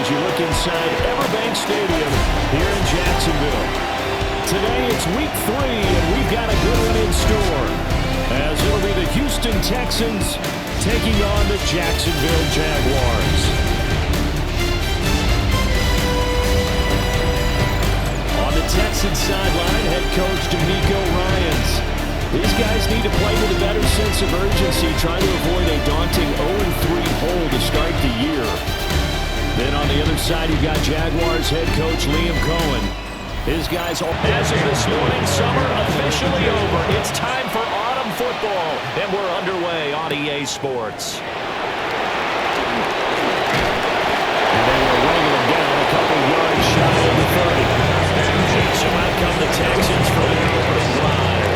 as you look inside Everbank Stadium here in Jacksonville. Today it's week 3, and we've got a good one in store, as it'll be the Houston Texans taking on the Jacksonville Jaguars. On the Texans sideline, head coach D'Amico Ryans. These guys need to play with a better sense of urgency, trying to avoid a daunting 0-3 hole to start the year. Then on the other side, you've got Jaguars head coach Liam Cohen. His guys, as of this morning, summer officially over. It's time for autumn football, and we're underway on EA Sports. And they were running them down a couple yards shy of the 30. So out come the Texans for their opening drive.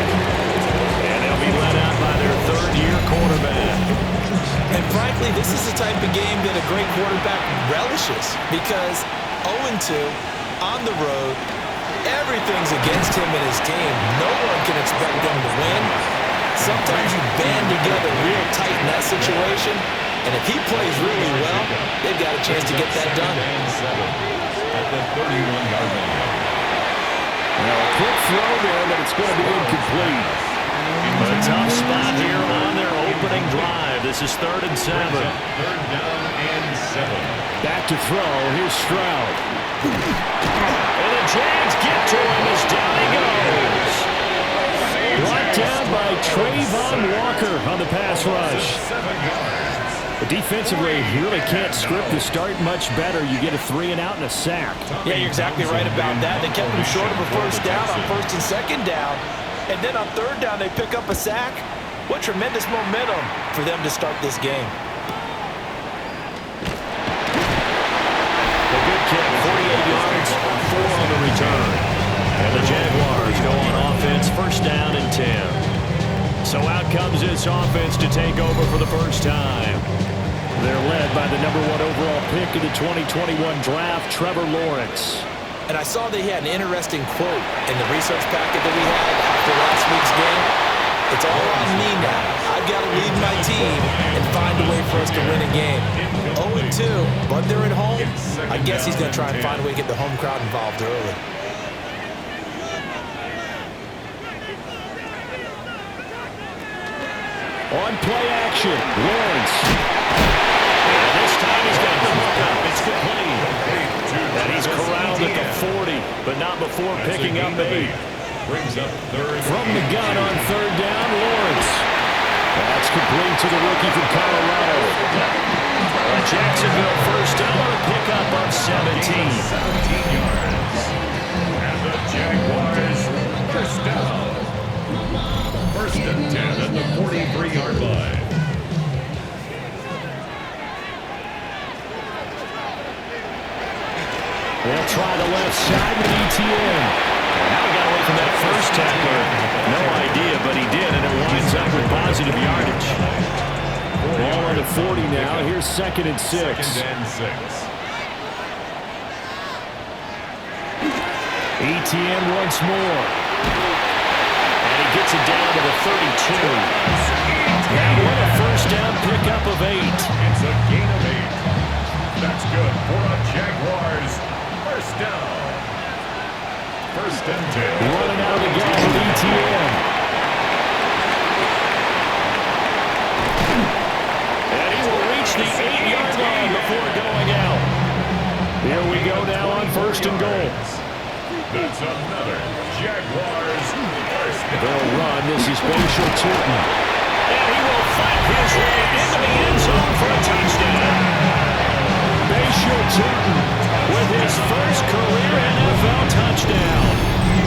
And they'll be led out by their third-year quarterback. And frankly, this is the type of game that a great quarterback relishes, because 0-2 on the road, everything's against him and his team. No one can expect them to win. Sometimes you band together real tight in that situation, and if he plays really well, they've got a chance to get that done. At the 31-yard line. Now a quick throw there, but it's going to be incomplete. A tough spot here on their opening drive. This is 3rd and 7. Third down and 7. Back to throw. Here's Stroud. And the Jags get to him as down he goes. Brought down by Trayvon Walker on the pass rush. Defensively, you really can't script the start much better. You get a 3-and-out and a sack. Yeah, you're exactly right about that. They kept him short of a first down on 1st and 2nd down. And then on 3rd down, they pick up a sack. What tremendous momentum for them to start this game. A good kick, 48 yards, 4 on the return. And the Jaguars go on offense, 1st down and 10. So out comes this offense to take over for the first time. They're led by the #1 overall pick of the 2021 draft, Trevor Lawrence. And I saw that he had an interesting quote in the research packet that we had after last week's game. It's all on me now. I've got to lead my team and find a way for us to win a game. 0-2, but they're at home. I guess he's going to try and find a way to get the home crowd involved early. On play action, Lawrence. And this time he's got the hook up. It's complete. And he's corralled at the 40, but not before picking up 8. Brings up 3rd. From the gun on 3rd down, Lawrence. That's complete to the rookie from Colorado. A Jacksonville first down on a pickup of 17. 17 yards. And the Jaguars first down. 1st and 10 at the 43-yard line. They'll try the left side with ETN. Now he got away from that first tackler. No idea, but he did, and it winds up with positive yardage. Ball on the 40 now. Here's 2nd and 6. 2nd and 6. ETN once more. And he gets it down to the 32. Now what a first down pickup of 8. It's a gain of 8. That's good for a Jaguars. First down. 1st and 10. Running out of the gun with ETN. And he will reach the 8-yard line before going out. Here we go now on 1st and goal. That's another Jaguars first down. They'll run. This is Bashal Tutin. And he will fight his way into the end zone for a touchdown. Bashal Tutin with his first career NFL touchdown.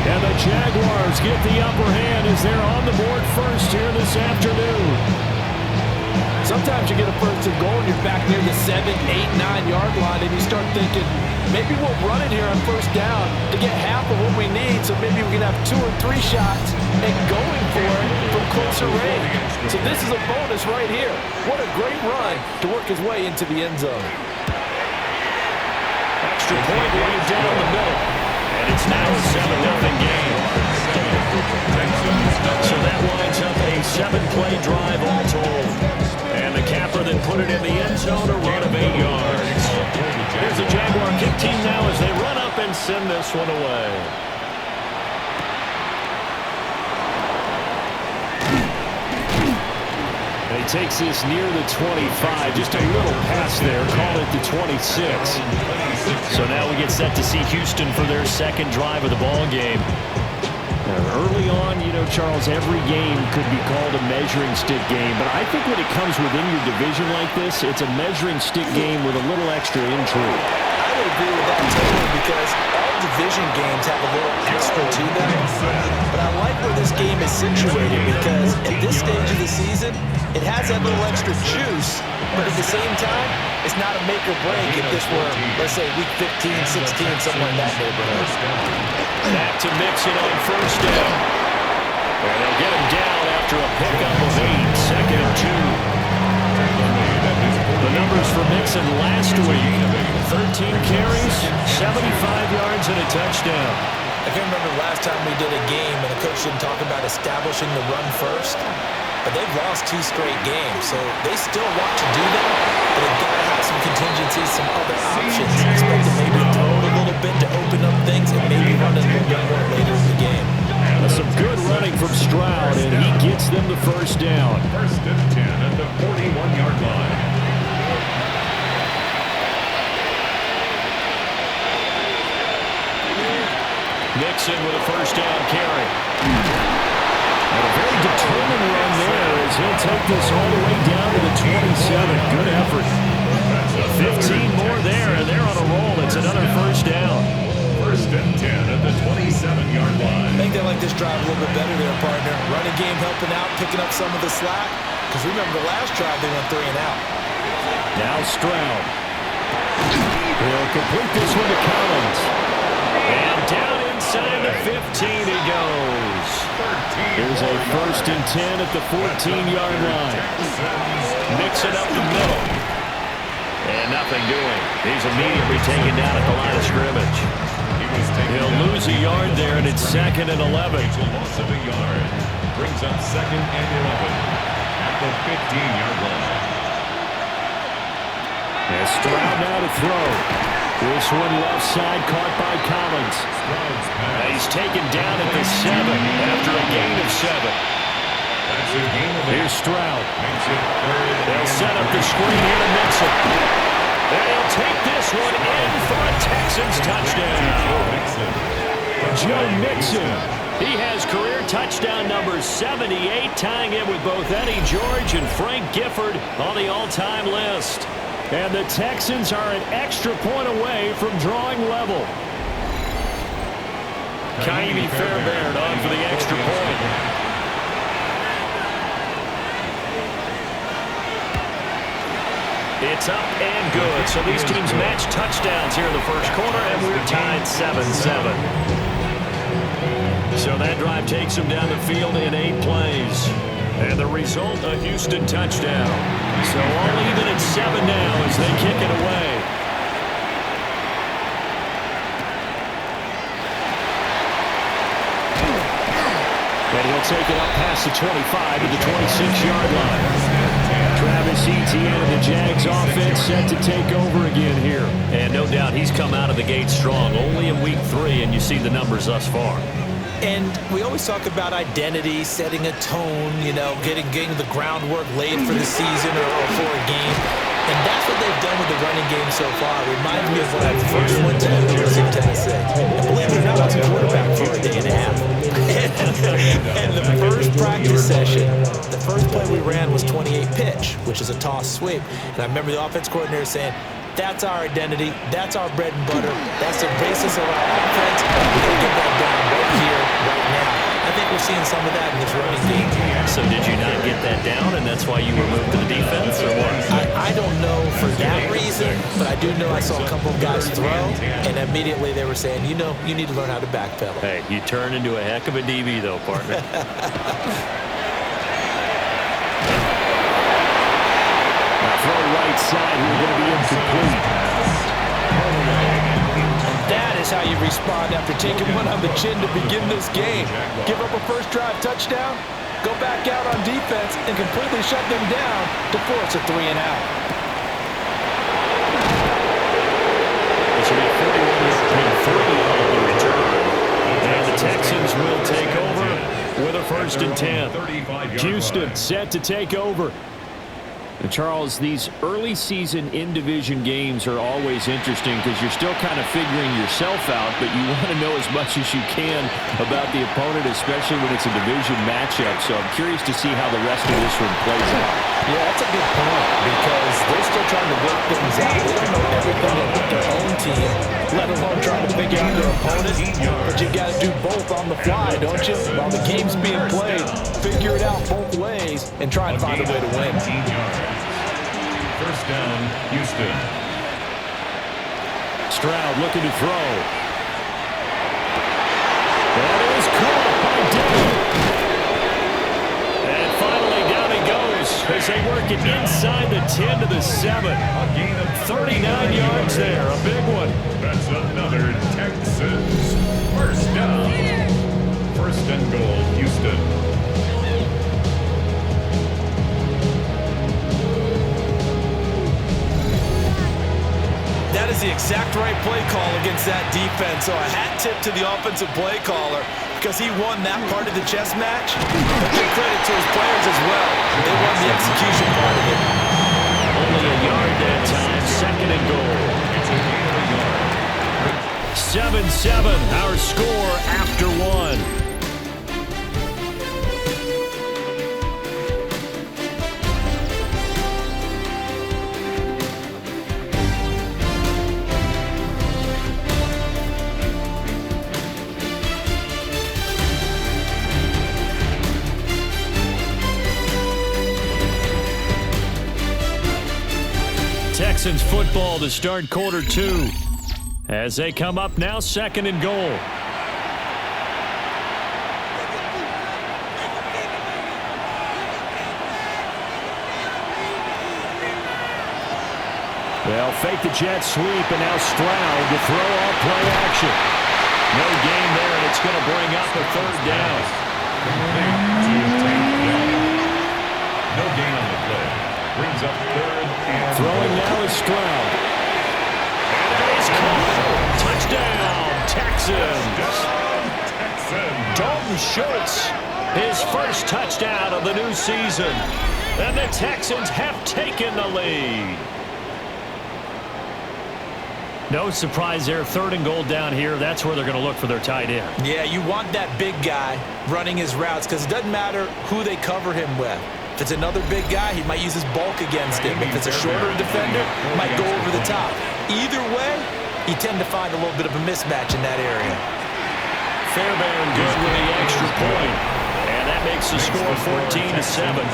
And the Jaguars get the upper hand as they're on the board first here this afternoon. Sometimes you get a 1st and goal and you're back near the 7, 8, 9-yard line, and you start thinking, maybe we'll run it here on 1st down to get half of what we need, so maybe we can have 2 or 3 shots and going for it from closer range. So this is a bonus right here. What a great run to work his way into the end zone. Extra point right down the middle. And it's now a 7-0 game. So that winds up a 7-play drive all told. And the capper that put it in the end zone, a run of 8 yards. Here's the Jaguars send this one away. And he takes this near the 25. Just a little pass there. Call it the 26. So now we get set to see Houston for their second drive of the ball game. Early on, you know, Charles, every game could be called a measuring stick game. But I think when it comes within your division like this, it's a measuring stick game with a little extra intrigue. I would agree with that totally because all division games have a little extra to them. But I like where this game is situated because at this stage of the season, it has that little extra juice. But at the same time, it's not a make or break if this were, let's say, week 15, 16, somewhere in that neighborhood. Back to Mixon on first down. And they'll get him down after a pickup of 8. Second and 2. The numbers for Mixon last week. 13 carries, 75 yards, and a touchdown. I can't remember the last time we did a game and the coach didn't talk about establishing the run first. But they've lost 2 straight games, so they still want to do that. But they've got to have some contingencies, some other options. Expect to maybe throw it a little bit to open up things and maybe run it a little bit more later in the game. Some good running from Stroud, and he gets them the first down. First and 10 at the 41-yard line. Mixon with a first down carry. And a very determined run there as he'll take this all the way down to the 27. Good effort. 15 more there, and they're on a roll. It's another first down. First and 10 at the 27-yard line. I think they like this drive a little bit better there, partner. Running game helping out, picking up some of the slack. Because remember the last drive they went 3 and out. Now Stroud. He'll complete this one to Collins. And down inside the 15 he goes. Here's a first and 10 at the 14-yard line. Mix it up the middle. And nothing doing. He's immediately taken down at the line of scrimmage. He'll lose a yard there, and it's second and 11. Loss of a yard. Brings up second and 11 at the 15-yard line. And Stroud now to throw. This one left side caught by Collins. He's taken down at the 7 after a gain of 7. Here's Stroud. They'll set up the screen here to Mixon. And he'll take this one in for a Texans touchdown. Joe Mixon. He has career touchdown number 78, tying it with both Eddie George and Frank Gifford on the all-time list. And the Texans are an extra point away from drawing level. Kaimi Fairbairn on for the extra point. It's up and good. So these teams match touchdowns here in the first quarter, and we're tied 7-7. So that drive takes them down the field in 8 plays. And the result, a Houston touchdown. So all even at 7 now as they kick it away. And he'll take it up past the 25 to the 26-yard line. Travis Etienne and the Jags offense set to take over again here. And no doubt he's come out of the gate strong. Only in week 3, and you see the numbers thus far. And we always talk about identity, setting a tone, you know, getting the groundwork laid for the season or for a game. And that's what they've done with the running game so far. It reminds me of when I first went to the University of Tennessee. And believe it or not, I was a quarterback for a day and a half. And the first practice session, the first play we ran was 28 pitch, which is a toss sweep. And I remember the offense coordinator saying, that's our identity. That's our bread and butter. That's the basis of our offense. We're going to get that down right here, right now. I think we're seeing some of that in this running game. So did you not get that down, and that's why you were moved to the defense, or what? I don't know for that reason, but I do know I saw a couple of guys throw, and immediately they were saying, you know, you need to learn how to backpedal. Hey, you turn into a heck of a DB, though, partner. Throw right side here, going to be incomplete. That is how you respond after taking one on the chin to begin this game. Give up a first drive touchdown, go back out on defense, and completely shut them down to force a 3 and out. This will be 41-3 on Texans will take over with a 1st and 10. Houston set to take over. And Charles, these early season in-division games are always interesting because you're still kind of figuring yourself out, but you want to know as much as you can about the opponent, especially when it's a division matchup. So I'm curious to see how the rest of this one plays out. Yeah, that's a good point because they're still trying to work things out. They don't know everything about their own team, let alone trying to figure out their opponent. But you got to do both on the fly, don't you? While the game's being played, figure it out both ways and try and find a way to win. 1st down, Houston. Stroud looking to throw. That is caught by Dillon. And finally down he goes as they work it inside the 10 to the 7. A gain of 39 yards there, a big one. That's another Texans 1st down. 1st and goal, Houston. That is the exact right play call against that defense. So a hat tip to the offensive play caller because he won that part of the chess match. But give credit to his players as well. They won the execution part of it. Only a yard that time, 2nd and goal. 7-7, our score after 1. Texans football to start quarter 2 as they come up now 2nd and goal. They'll fake the jet sweep and now Stroud to throw off play action. No gain there and it's going to bring up a 3rd down. No gain on the play. Brings up 3rd and throwing now is Stroud. And that is caught. Touchdown, Texans. Dalton Schultz, his 1st touchdown of the new season. And the Texans have taken the lead. No surprise there, 3rd and goal down here. That's where they're going to look for their tight end. Yeah, you want that big guy running his routes because it doesn't matter who they cover him with. If it's another big guy, he might use his bulk against him. If it's a shorter defender, might go over the top. Either way, you tend to find a little bit of a mismatch in that area. Fairbairn good with the extra point. And that makes the score 14-7.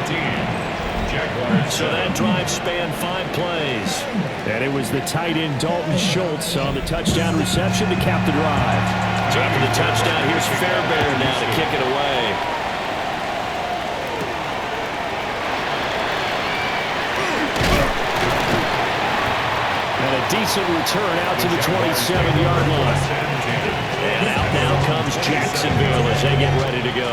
14. Jaguars. So that drive spanned 5 plays. And it was the tight end Dalton Schultz on the touchdown reception to cap the drive. So after the touchdown, here's Fairbairn now to kick it away. And a decent return out to the 27-yard line. And out now comes Jacksonville as they get ready to go.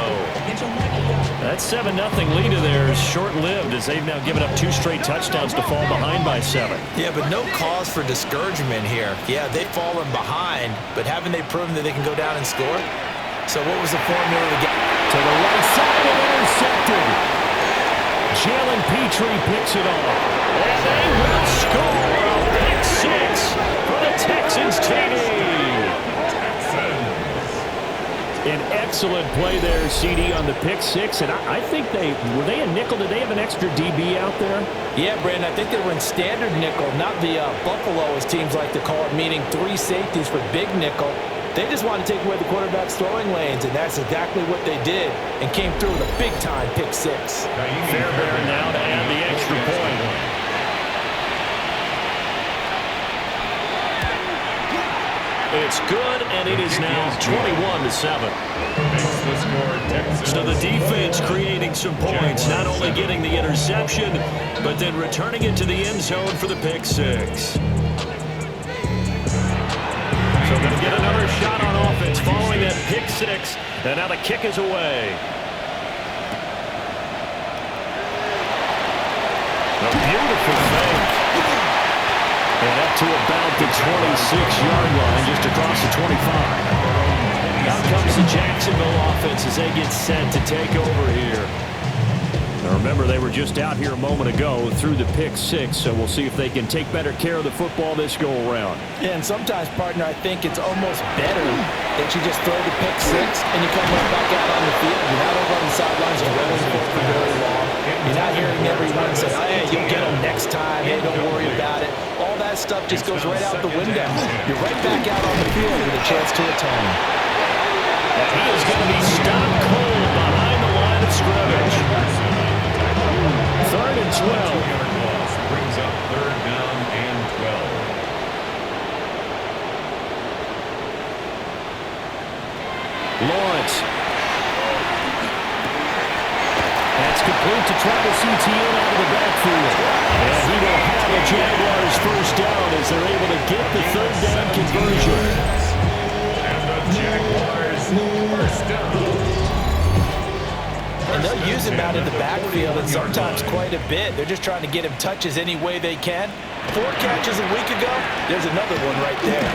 That 7-0 lead of theirs short-lived as they've now given up 2 straight touchdowns to fall behind by 7. Yeah, but no cause for discouragement here. Yeah, they've fallen behind, but haven't they proven that they can go down and score? So what was the formula to get to the right side and intercepted? Jalen Petrie picks it off. And they will score a big 6 for the Texans TD. An excellent play there, CD, on the pick 6. And I think were they a nickel? Did they have an extra DB out there? Yeah, Brandon, I think they were in standard nickel, not the Buffalo, as teams like to call it, meaning 3 safeties for big nickel. They just wanted to take away the quarterback's throwing lanes, and that's exactly what they did and came through with a big-time pick 6. Fairbairn now to add the extra point. It's good, and it is now 21-7. So the defense creating some points, not only getting the interception, but then returning it to the end zone for the pick 6. So going to get another shot on offense following that pick 6, and now the kick is away. A beautiful fake. And up to about the 26-yard line, just across the 25. Out comes the Jacksonville offense as they get set to take over here. Now remember, they were just out here a moment ago through the pick-6, so we'll see if they can take better care of the football this go-around. Yeah, and sometimes, partner, I think it's almost better that you just throw the pick-6 and you come right back out on the field. You're not over on the sidelines dwelling for very long. You're not hearing everyone say, oh, hey, you'll get them next time. Hey, don't worry about it. All that stuff just goes right out the window. You're right back out on the field with a chance to atone. And he is going to be stopped cold behind the line of scrimmage. 3rd and 12. Brings up 3rd down and 12. Lawrence. That's complete to Travis Etienne out of the backfield. And he will have a Jaguars first down as they're able to get the 3rd down conversion. And the Jaguars first down. And they'll use him out of the backfield, and sometimes quite a bit. They're just trying to get him touches any way they can. 4 catches a week ago. There's another one right there.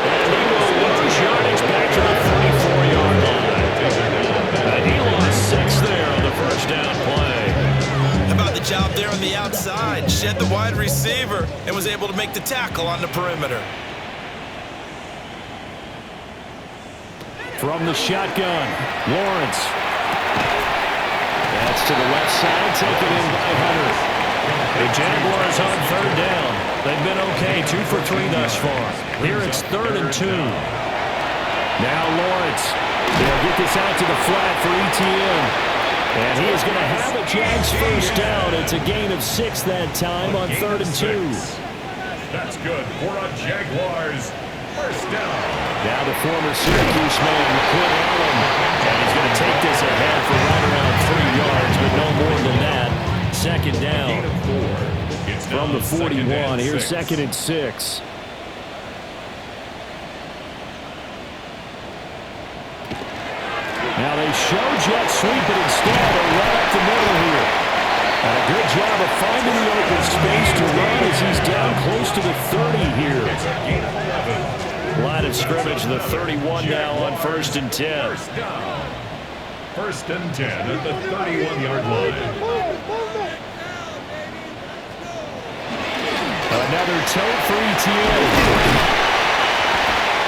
And he will lose yardage back to the 44-yard line. And he lost 6 there on the first down play. How about the job there on the outside? Shed the wide receiver and was able to make the tackle on the perimeter. From the shotgun, Lawrence. That's to the left side, taken in by Hunter. The Jaguars on 3rd down. They've been okay, 2 for 3 thus far. Here it's 3rd and 2. Now Lawrence. They'll get this out to the flat for Etienne. And he is going to have a Jags first down. It's a gain of 6 that time on 3rd and 2. That's good for a Jaguars first down. Now the former Syracuse man, Quinn Allen. And he's going to take this ahead for right around 3 yards, but no more than that. 2nd down. From the 41, here's 2nd and 6. Now they show jet sweep, but instead they're right up the middle here. And a good job of finding the open space to run as he's down close to the 30 here. Line of scrimmage, the 31 now on 1st and 10. First and 10 at the 31-yard line. Another toe for Etienne.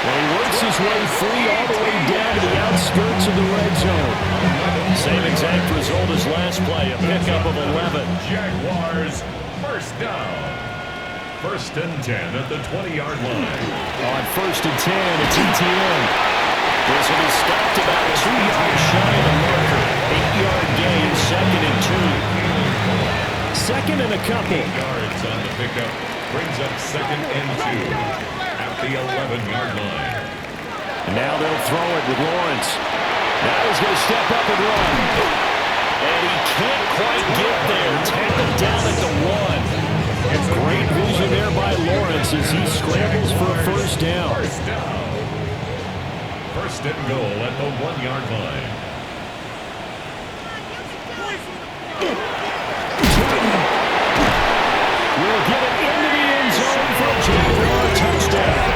And he works his way free all the way down to the outskirts of the red zone. Same exact result as last play, a pickup of 11. Jaguars first down. First and 10 at the 20-yard line. On 1st and 10, it's Etienne. This will be stopped about 2 yards shy of the marker. 8-yard gain, 2nd and 2. 2nd and a couple. 8 yards on the pickup. Brings up 2nd and 2 at the 11-yard line. And now they'll throw it with Lawrence. Now he's going to step up and run. And he can't quite get there. Tackled down at the 1. Great vision there by Lawrence as he scrambles for a first down. First and goal at the 1-yard line. Will get it into the end zone for a Jaguar touchdown.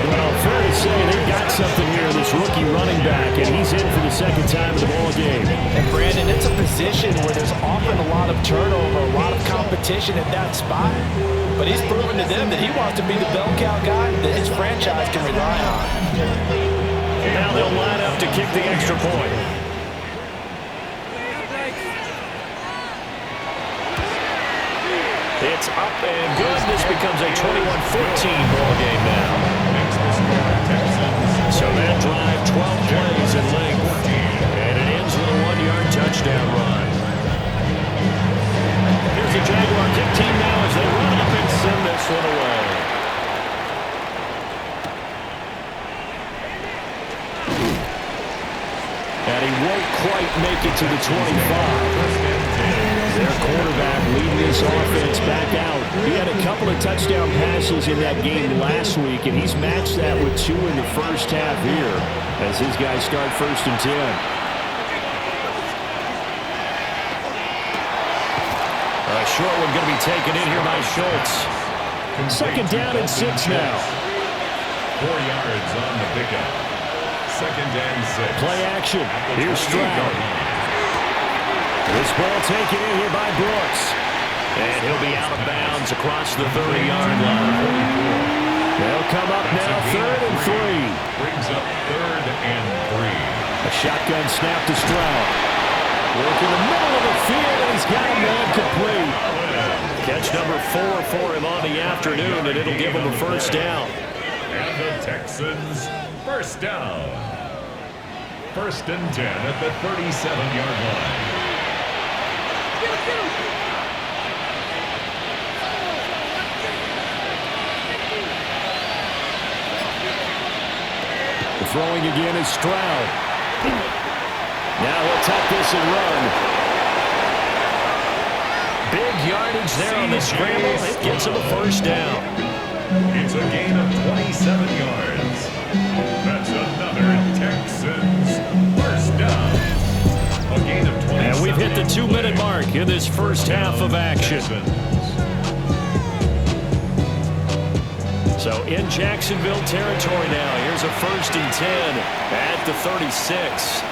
Well, fair to say they've got something here, this rookie running back, and he's in for the 2nd time in the ball game. And Brandon, it's a position where there's often a lot of turnover, a lot of competition at that spot. But he's proven to them that he wants to be the bell cow guy that his franchise can rely on. Now they'll line up to kick the extra point. It's up and good. This becomes a 21-14 ball game now. So that drive, 12 plays in length. And it ends with a 1-yard touchdown run. Here's the Jaguar kick team now as they run up and send this one away. And he won't quite make it to the 25. Their quarterback leading this offense back out. He had a couple of touchdown passes in that game last week, and he's matched that with 2 in the first half here as his guys start 1st and 10. A short one going to be taken in here by Schultz. 2nd down and 6 now. 4 yards on the pickup. 2nd and 6. Play action. Here's Stroud. This ball taken in here by Brooks. And he'll be out of bounds across the 30-yard line. They'll come up now 3rd and 3. Brings up 3rd and 3. A shotgun snap to Stroud. Work in the middle of the field, and he's got a man complete. Catch number 4 for him on the afternoon, and it'll give him a first down. And the Texans, first down. 1st and 10 at the 37-yard line. Throwing again is Stroud. Now he'll tuck this and run. Big yardage there on the scramble. It gets him a first down. It's a gain of 27 yards. That's another Texans first down. A gain of 27. And we've hit the 2-minute mark in this first half of action. So in Jacksonville territory now. Here's a 1st and 10 at the 36.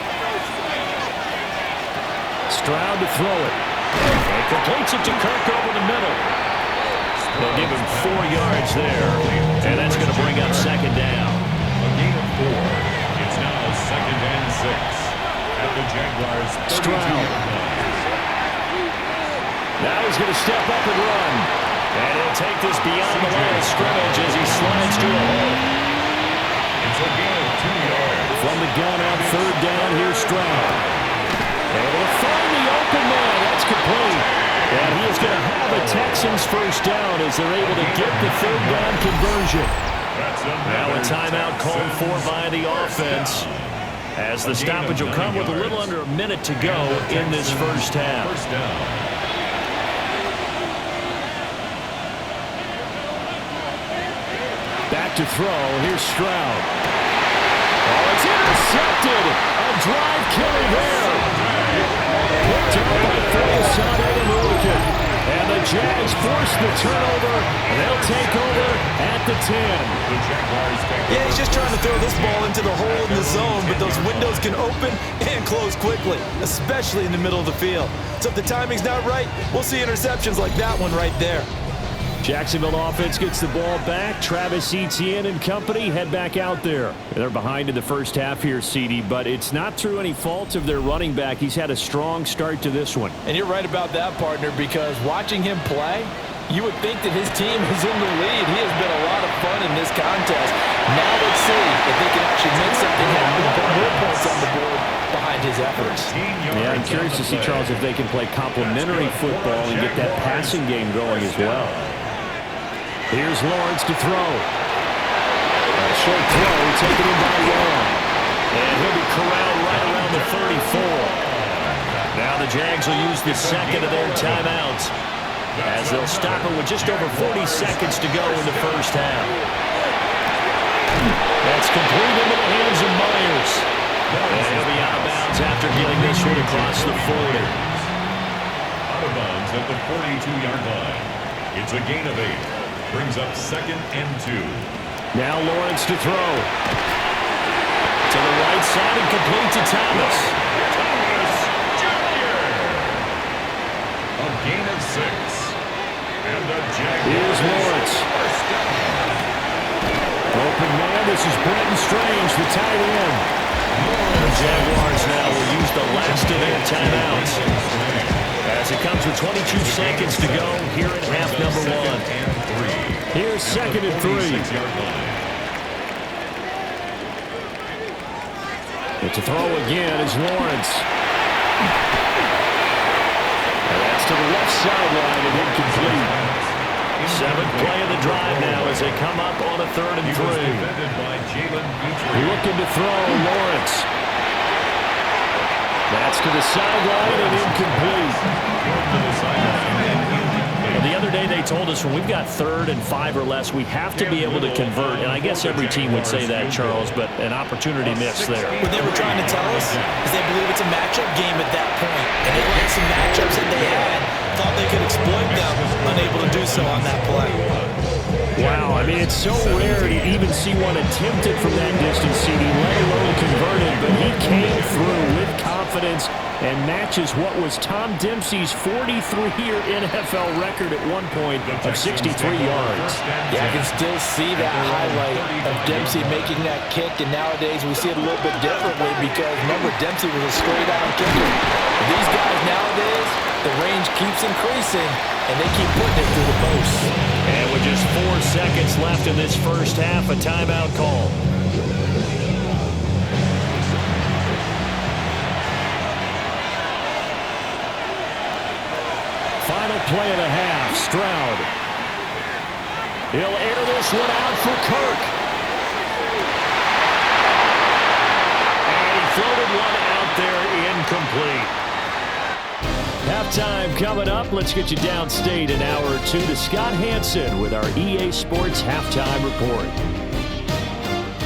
Stroud to throw it. And completes it to Kirk over the middle. They'll give him 4 yards there. And that's going to bring up 2nd down. A gain of 4. It's now 2nd and 6 at the Jaguars' 32-yard line. Now he's going to step up and run. And he'll take this beyond the line of scrimmage as he slides to a hole. It's a gain of 2 yards. From the gun on 3rd down, here's Stroud. Able to find the open man. That's complete. And he is going to have a Texans first down as they're able to get the 3rd down conversion. Now a timeout called for by the offense as the stoppage will come with a little under a minute to go in this first half. Back to throw. Here's Stroud. Oh, it's intercepted. A drive killer there. Picked up by Foyesade and Mullican. And the Jags force the turnover. They'll take over at the 10. Yeah, he's just trying to throw this ball into the hole in the zone, but those windows can open and close quickly, especially in the middle of the field. So if the timing's not right, we'll see interceptions like that one right there. Jacksonville offense gets the ball back. Travis Etienne and company head back out there. They're behind in the first half here, CD, but it's not through any fault of their running back. He's had a strong start to this one. And you're right about that, partner, because watching him play, you would think that his team is in the lead. He has been a lot of fun in this contest. Now let's see if they can actually make something happen and put more points on the board behind his efforts. Yeah, I'm curious to see, Charles, if they can play complementary football and get that passing game going as well. Here's Lawrence to throw. A short throw taken in by Long. And he'll be corralled right around the 34. Now the Jags will use the second of their timeouts as they'll stop it with just over 40 seconds to go in the first half. That's complete into the hands of Myers. And he'll be out of bounds after getting this one across the 40. Out of bounds at the 42-yard line. It's a gain of 8. Brings up 2nd and 2. Now Lawrence to throw. To the right side and complete to Thomas. Thomas Jr. A gain of 6. And the Jaguars. Here's Lawrence. Open man, this is Brenton Strange, the tight end. The Jaguars now will use the last of their timeouts as it comes with 22 seconds to go here in half number 1. Here's 2nd and 3. But to throw again is Lawrence. And that's to the left sideline and incomplete. 7th play of the drive now as they come up on a 3rd and 3. Looking to throw Lawrence. That's to the sideline and incomplete. The other day they told us when we've got 3rd and 5 or less, we have to be able to convert. And I guess every team would say that, Charles, but an opportunity missed there. What they were trying to tell us is they believe it's a matchup game at that point. And they liked some matchups that they had, thought they could exploit them, unable to do so on that play. Wow, I mean, it's so rare to even see one attempted from that distance, CD, let alone converted, but he came through with confidence and matches what was Tom Dempsey's 43-year NFL record at one point of 63 yards. Yeah, I can still see that highlight of Dempsey making that kick, and nowadays we see it a little bit differently because, remember, Dempsey was a straight-on kicker. These guys nowadays, the range keeps increasing, and they keep putting it through the post. And with just 4 seconds left in this first half, a timeout call. Final play of the half, Stroud. He'll air this one out for Kirk. And he floated one out there incomplete. Halftime coming up. Let's get you downstate an hour or two to Scott Hansen with our EA Sports Halftime Report.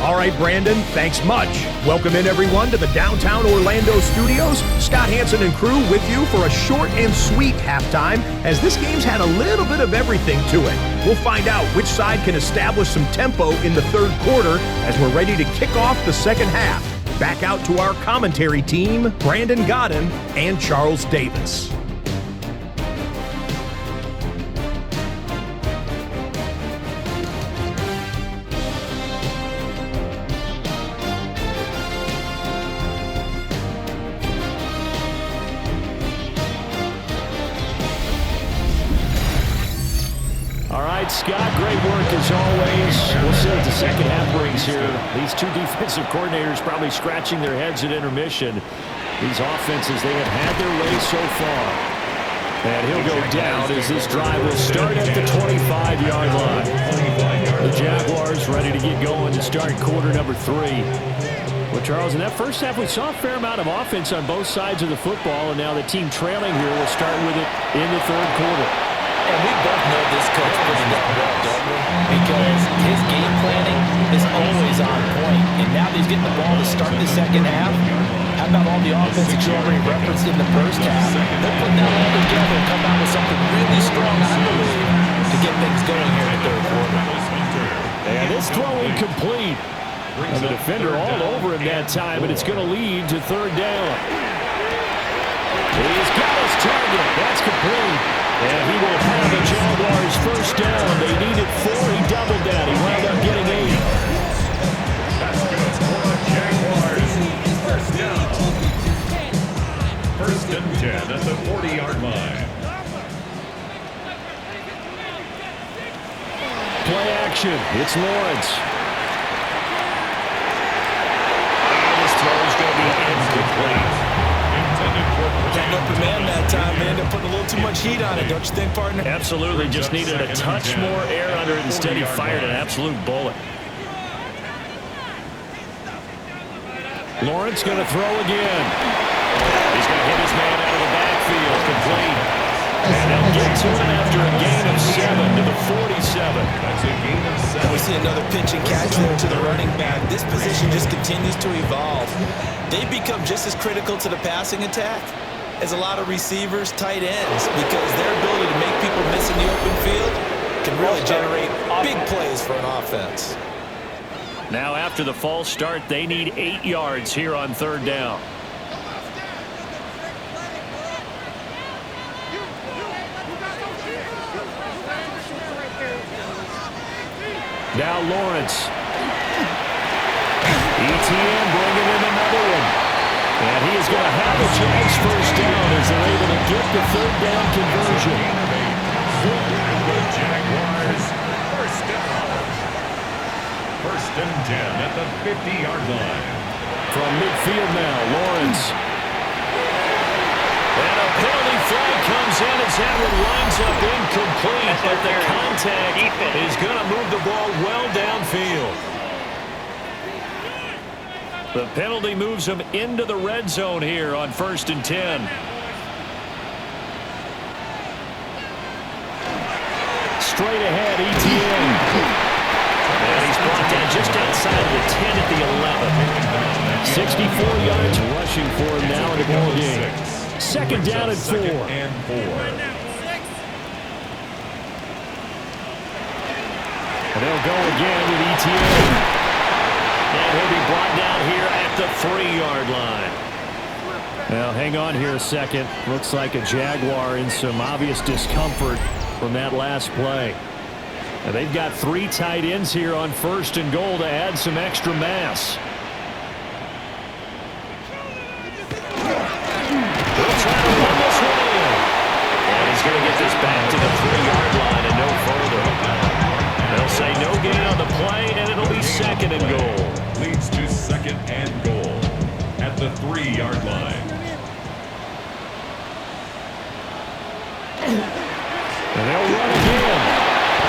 All right, Brandon, thanks much. Welcome in, everyone, to the downtown Orlando studios. Scott Hansen and crew with you for a short and sweet halftime, as this game's had a little bit of everything to it. We'll find out which side can establish some tempo in the third quarter as we're ready to kick off the second half. Back out to our commentary team, Brandon Godden and Charles Davis. Scott, great work as always. We'll see what the second half brings here. These two defensive coordinators probably scratching their heads at intermission. These offenses, they have had their way so far. And he'll go down as this drive will start at the 25-yard line. The Jaguars ready to get going to start quarter number 3. Well, Charles, in that first half, we saw a fair amount of offense on both sides of the football, and now the team trailing here will start with it in the third quarter. And we both know this coach pretty well, don't we? Because his game planning is always on point. And now that he's getting the ball to start the second half, how about all the offense that you already referenced in the first half? They're putting that all together and come out with something really strong, I believe, to get things going here in the third quarter. And this throw incomplete. And the defender all over him that time, and it's going to lead to third down. He's got his target. That's complete. And he will have the Jaguars first down. They needed 4. He doubled that. He wound up getting 8. That's good for the Jaguars. First down. First and 10 at the 40-yard line. Play action. It's Lawrence. And this throw is going to be incomplete. That open man that time, man, they're putting a little too much heat on it, don't you think, partner? Absolutely. Just needed a touch more air under it. Instead, he fired an absolute bullet. Lawrence going to throw again. He's going to hit his man out of the backfield. Complete. And they'll get to him after a gain of 7 to the 47. That's a gain of 7. We see another pitch and catch there to the running back. This position just continues to evolve. They become just as critical to the passing attack as a lot of receivers, tight ends, because their ability to make people miss in the open field can really generate big plays for an offense. Now after the false start, they need 8 yards here on third down. Now Lawrence. ETN bringing in another one. And he is going to have the Jags first down as they're able to get the third down conversion. The Jaguars first down. First and 10 at the 50-yard line. From midfield now, Lawrence. And a penalty flag comes in as that one winds up incomplete, but the contact is going to move the ball well downfield. The penalty moves them into the red zone here on first and 10. Straight ahead, ETN. And he's brought down just outside of the 10 at the 11. 64 yards rushing for him now in the ball game. Second down and 4. They'll go again with ETA. And he'll be brought down here at the 3-yard line. Now, hang on here a second. Looks like a Jaguar in some obvious discomfort from that last play. Now, they've got 3 tight ends here on 1st and goal to add some extra mass. They'll try to run this one in. And he's going to get this back to the 3-yard line and no further. They'll say no gain on the play, and it'll be 2nd and goal. Leads to 2nd and goal at the 3-yard line. And they'll run again.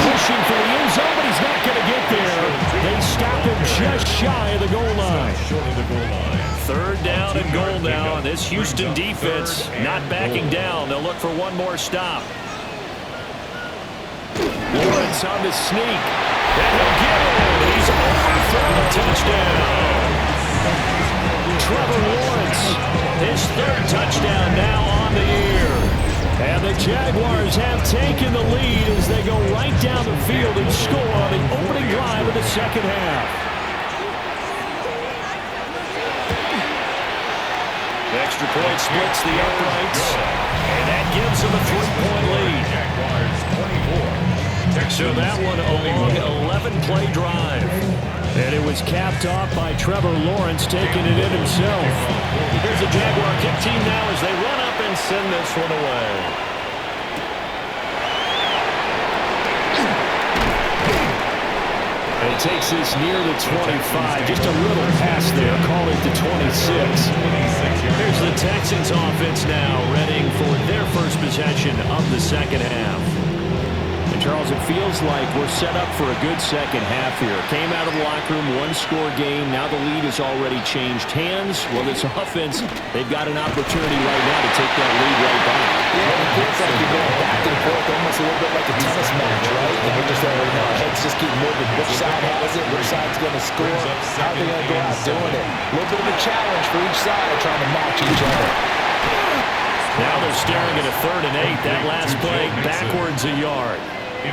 Pushing for the end zone, but he's not going to get there. They stop him just shy of the goal line. 3rd down and goal now. And this Houston defense not backing down. They'll look for one more stop. Lawrence on the sneak. And he'll get it. He's overthrown a touchdown. Trevor Lawrence, his 3rd touchdown now on the year. And the Jaguars have taken the lead as they go right down the field and score on the opening drive of the 2nd half. The extra point splits the uprights, and that gives them a 3-point lead. So that one a long 11-play drive. And it was capped off by Trevor Lawrence taking it in himself. Here's the Jaguar kick team now as they run up and send this one away. And he takes this near the 25. Just a little pass there. Call it the 26. Here's the Texans offense now, readying for their first possession of the 2nd half. Charles, it feels like we're set up for a good 2nd half here. Came out of the locker room, 1-score game. Now the lead has already changed hands. Well, this offense, they've got an opportunity right now to take that lead right back. Yeah, it feels like you're going back and forth, almost a little bit like a tennis match, right? And we're just already know our heads just keep moving. Which side has it? Which side's going to score? How are they going to go out doing it? A little bit of a challenge for each side, trying to match each other. Now they're staring at a 3rd and 8. That last play, backwards a yard.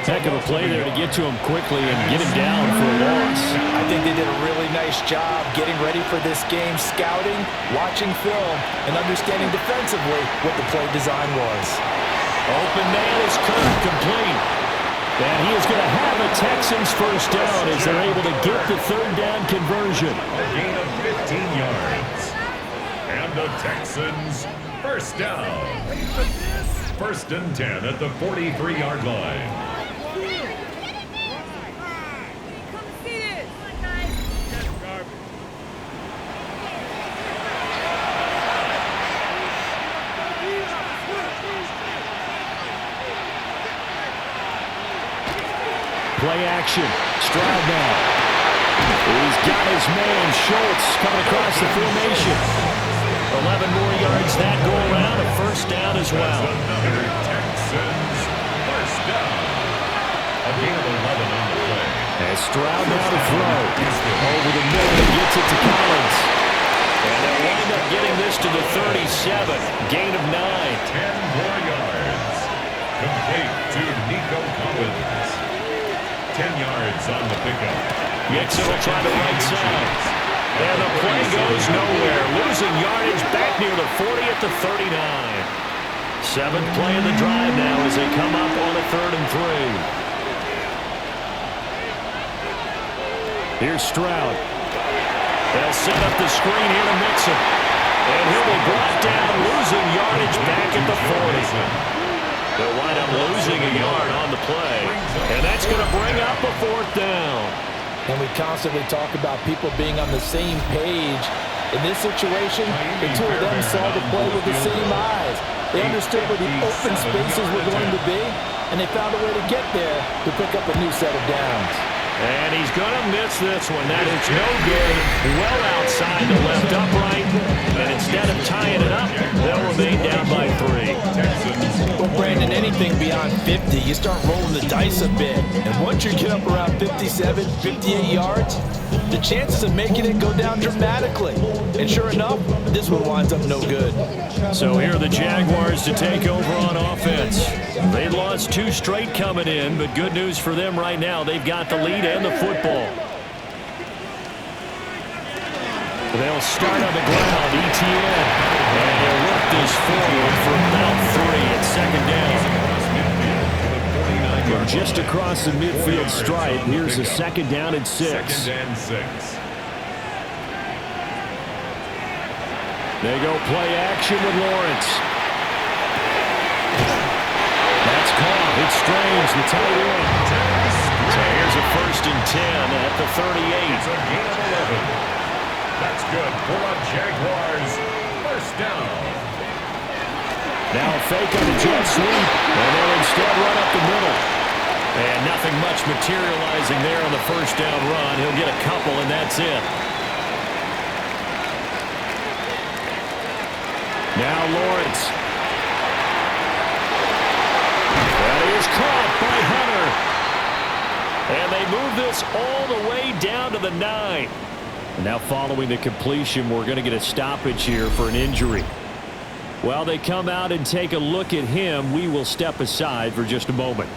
Heck of a play there to get to him quickly and get him down for a loss. I think they did a really nice job getting ready for this game, scouting, watching film, and understanding defensively what the play design was. Open man is Kirk, complete. And he is going to have a Texans first down as they're able to get the 3rd down conversion. A gain of 15 yards. And the Texans first down. 1st and 10 at the 43-yard line. Play action. Stroud now. He's got his man, Schultz, coming across the formation. 11 more yards that go around. A first down as well. Another Texans first down. A gain of 11 on the play. And Stroud now to throw. Over the middle and gets it to Collins. And they'll wind up getting this to the 37. Gain of 9. 10 more yards. Complete to Nico Collins. 10 yards on the pickup. Mixon will try the right side. And the play goes nowhere. Losing yardage back near the 40 at the 39. 7th play of the drive now as they come up on a 3rd and 3. Here's Stroud. They'll set up the screen here to Mixon. And he'll be brought down, losing yardage back at the 40. They'll wind up losing a yard on the play. And that's going to bring up a 4th down. And we constantly talk about people being on the same page. In this situation, the two of them saw the play with the same eyes. They understood where the open spaces were going to be, and they found a way to get there to pick up a new set of downs. And he's going to miss this one. That is no good. Well outside the left upright. And instead of tying it up, they'll remain down by 3. Well, Brandon, anything beyond 50, you start rolling the dice a bit. And once you get up around 57, 58 yards, the chances of making it go down dramatically. And sure enough, this one winds up no good. So here are the Jaguars to take over on offense. They've lost 2 straight coming in, but good news for them right now. They've got the lead and the football. They'll start on the ground, ETN. And they'll work this forward for about 3 at second down. From just across the midfield stripe, here's a second down and 6. Second and 6. They go play action with Lawrence. That's caught. It's Strange, the tight end. So here's a 1st and 10 at the 38. It's a gain of 11. That's good for the Jaguars. 1st down. Now a fake on the jet sweep, and they'll instead run up the middle. And nothing much materializing there on the 1st down run. He'll get a couple, and that's it. Now Lawrence. That is caught by Hunter. And they move this all the way down to the 9. And now following the completion, we're going to get a stoppage here for an injury. While they come out and take a look at him, we will step aside for just a moment.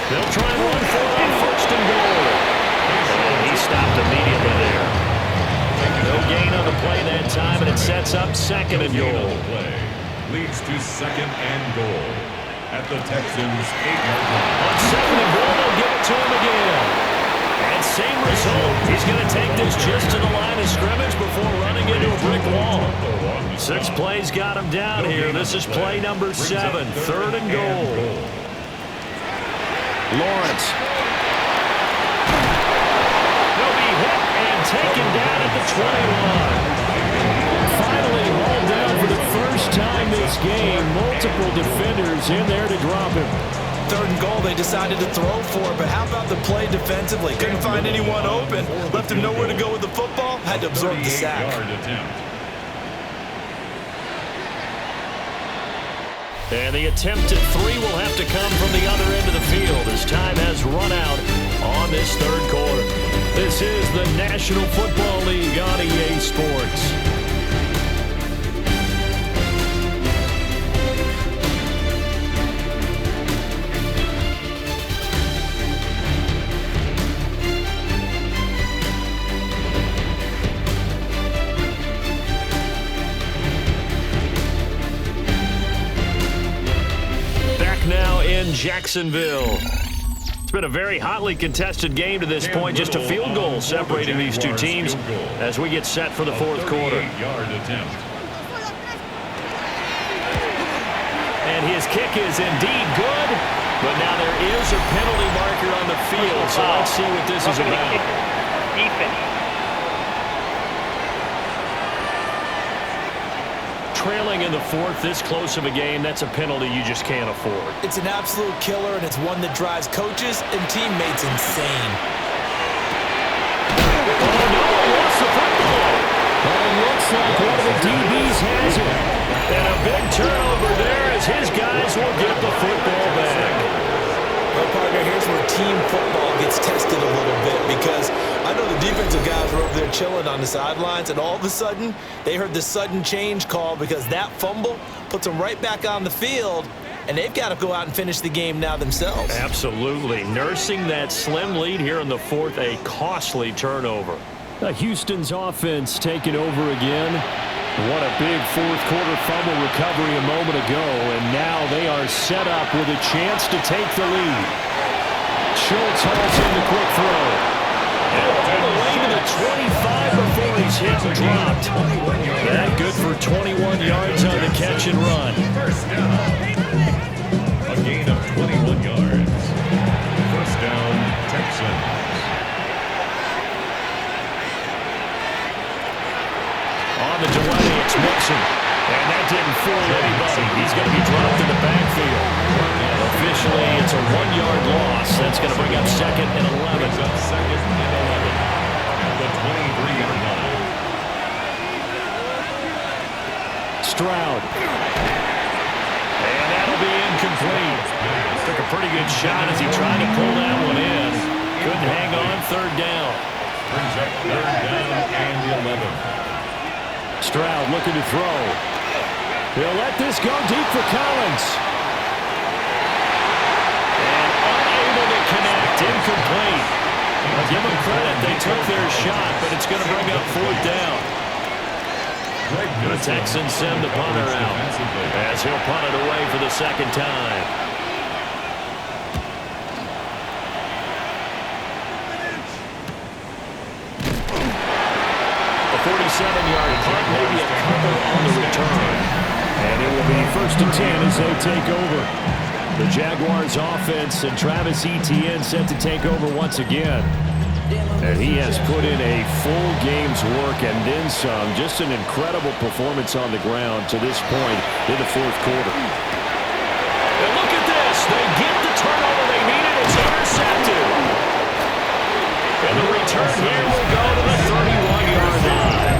They'll try and run for it on 1st and goal. And he stopped immediately there. No gain on the play that time, and it sets up 2nd and goal. Leads to 2nd and goal at the Texans' 8-yard line. On 2nd and goal, they'll give it to him again. And same result. He's going to take this just to the line of scrimmage before running into a brick wall. 6 plays got him down here. This is play number 7, 3rd and goal. Lawrence. He'll be hit and taken down at the 20 line. Finally hauled down for the first time this game. Multiple defenders in there to drop him. 3rd and goal, they decided to throw for it, but how about the play defensively? Couldn't find anyone open. Left him nowhere to go with the football. Had to absorb the sack. 38-yard attempt. And the attempt at 3 will have to come from the other end of the field as time has run out on this 3rd quarter. This is the National Football League on EA Sports. Now in Jacksonville. It's been a very hotly contested game to this point. Just a field goal separating these 2 teams as we get set for the 4th quarter. 38-yard attempt. And his kick is indeed good, but now there is a penalty marker on the field, so let's see what this is about. Trailing in the 4th, this close of a game, that's a penalty you just can't afford. It's an absolute killer, and it's one that drives coaches and teammates insane. Oh, no, lost the football. But it looks like one of the DBs has it. And a big turnover there as his guys will get the football back. Well, partner, here's where team football gets tested a little bit because I know the defensive guys were over there chilling on the sidelines, and all of a sudden, they heard the sudden change call because that fumble puts them right back on the field, and they've got to go out and finish the game now themselves. Absolutely. Nursing that slim lead here in the 4th, a costly turnover. Houston's offense taking over again. What a big 4th quarter fumble recovery a moment ago, and now they are set up with a chance to take the lead. Schultz hauls in the quick throw. And all the way to the 25 before he's hit and dropped. That good for 21 yards on the catch and run. 1st down. A gain of 21 yards. 1st down, Texans. On the delay, it's Mixon. And that didn't fool anybody. He's going to be dropped in the backfield. Officially, it's a 1-yard loss. That's going to bring up 2nd and 11. Brings up 2nd and 11 at the 23-yard line. Stroud. And that'll be incomplete. Took a pretty good shot as he tried to pull that one in. Couldn't hang on. Third down. Brings up third down and 11. Stroud looking to throw. He'll let this go deep for Collins. And unable to connect. Incomplete. I'll give them credit. They took their shot, but it's going to bring up fourth down. The Texans send the punter out as he'll punt it away for the second time. A 47-yard punt, maybe a couple on the return. And it will be first and 10 as they take over. The Jaguars offense and Travis Etienne set to take over once again. And he has put in a full game's work and then some. Just an incredible performance on the ground to this point in the fourth quarter. And look at this. They get the turnover they needed. It's intercepted. And the return here will go to the 31-yard line.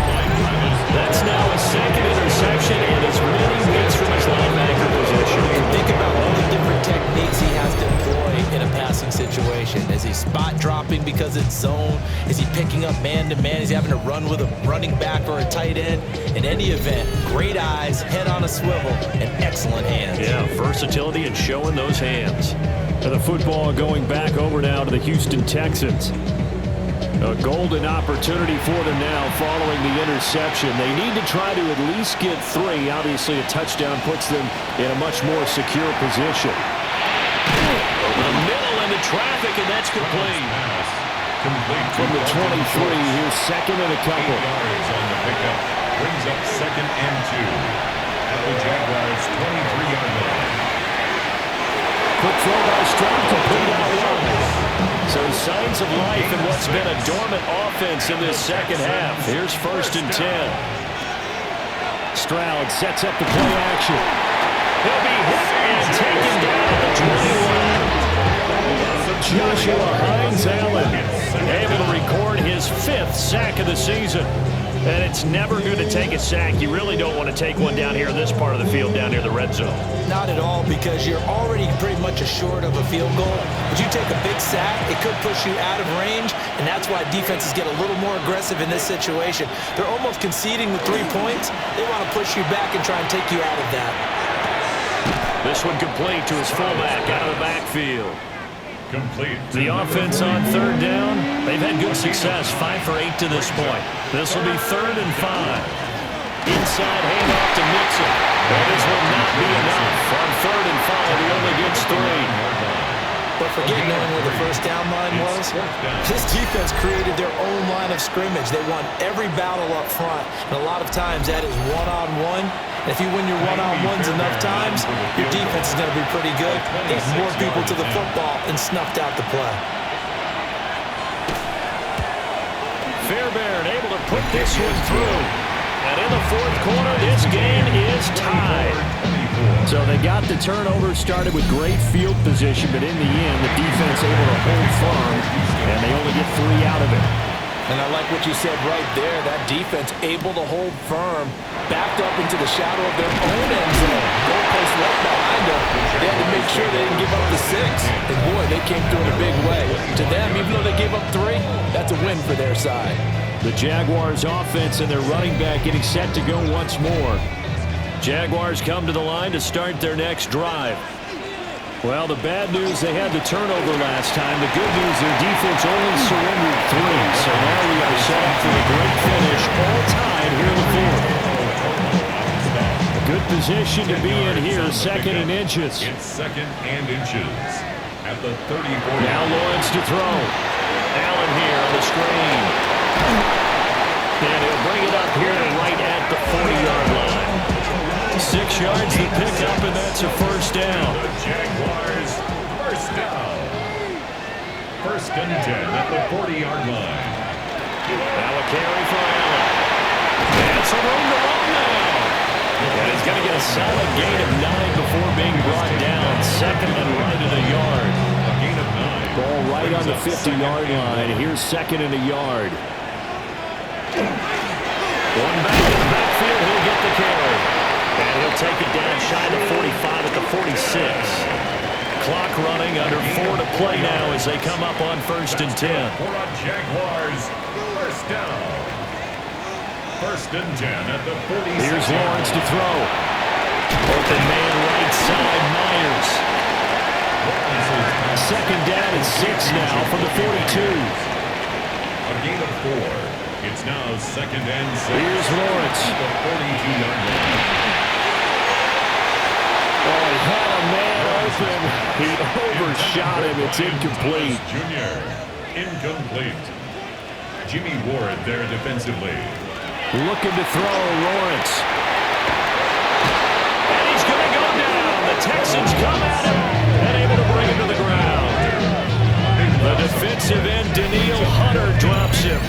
That's now a second interception and as many hits from his linebacker position. And think about all the different techniques he has to employ in a passing situation. Is he spot dropping because it's zone? Is he picking up man-to-man? Is he having to run with a running back or a tight end? In any event, great eyes, head on a swivel, and excellent hands. Yeah, versatility and showing those hands. And the football going back over now to the Houston Texans. A golden opportunity for them now following the interception. They need to try to at least get 3. Obviously, a touchdown puts them in a much more secure position. Over the middle into traffic, and that's complete. From the 23, here's second and a couple. Yards on the pickup. Brings up second and 2. At the Jaguars' 23-yard line. Quick throw by Stroud, complete out wide. So signs of life in what's been a dormant offense in this second half. Here's first and 10. Stroud sets up the play action. He'll be hit and taken down at the 21. Joshua Hines-Allen able to record his 5th sack of the season. And it's never good to take a sack. You really don't want to take one down here in this part of the field, down near the red zone. Not at all, because you're already pretty much assured of a field goal. But you take a big sack, it could push you out of range, and that's why defenses get a little more aggressive in this situation. They're almost conceding the 3 points. They want to push you back and try and take you out of that. This one complete to his fullback out of the backfield. Complete. The offense on third down, they've had good success, 5 for 8 to this point. This will be third and 5. Inside handoff to Mixon. But this will not be enough. On third and 5, he only gets 3. But forget knowing where the first down line was. This defense created their own line of scrimmage. They won every battle up front. And a lot of times that is one-on-one. And if you win your one-on-ones enough times, your defense is going to be pretty good. Get more people to the football and snuffed out the play. Fairbairn able to put this one through. And in the fourth quarter, this game is tied. So they got the turnover started with great field position, but in the end, the defense able to hold firm, and they only get 3 out of it. And I like what you said right there. That defense able to hold firm, backed up into the shadow of their own end zone. Goalpost right behind them. They had to make sure they didn't give up the 6. And boy, they came through in a big way. To them, even though they gave up 3, that's a win for their side. The Jaguars offense and their running back getting set to go once more. Jaguars come to the line to start their next drive. Well, the bad news, they had the turnover last time. The good news, their defense only surrendered 3. So now we are set up for a great finish, all tied here in the fourth. A good position to be in here, second and inches. It's second and inches at the 34. Now Lawrence to throw. Allen here on the screen. And he'll bring it up here to right at the 40-yard line. 6 yards to pick up, and that's a first down. The Jaguars first down. First and 10 at the 40-yard line. Now a carry for Allen. And some room to run now. And he's going to get a solid gain of 9 before being brought down. Second and right at a yard. A gain of 9. Ball right on the 50-yard line. Here's second and a yard. One back in the backfield. He'll get the carry. And he'll take it down shy of the 45 at the 46. Clock running, under 4 to play now as they come up on 1st and 10. For a Jaguars first down. 1st and 10 at the 46. Here's Lawrence to throw. Open man right side, Myers. 2nd down and 6 now from the 42. A gain of 4. It's now 2nd and 6. Here's Lawrence. The 42-yard line. Oh, he had a man open. He overshot him. It's incomplete. Junior, incomplete. Jimmy Ward there defensively. Looking to throw, Lawrence. And he's going to go down. The Texans come at him and able to bring him to the ground. The defensive end, Daniil Hunter, drops him.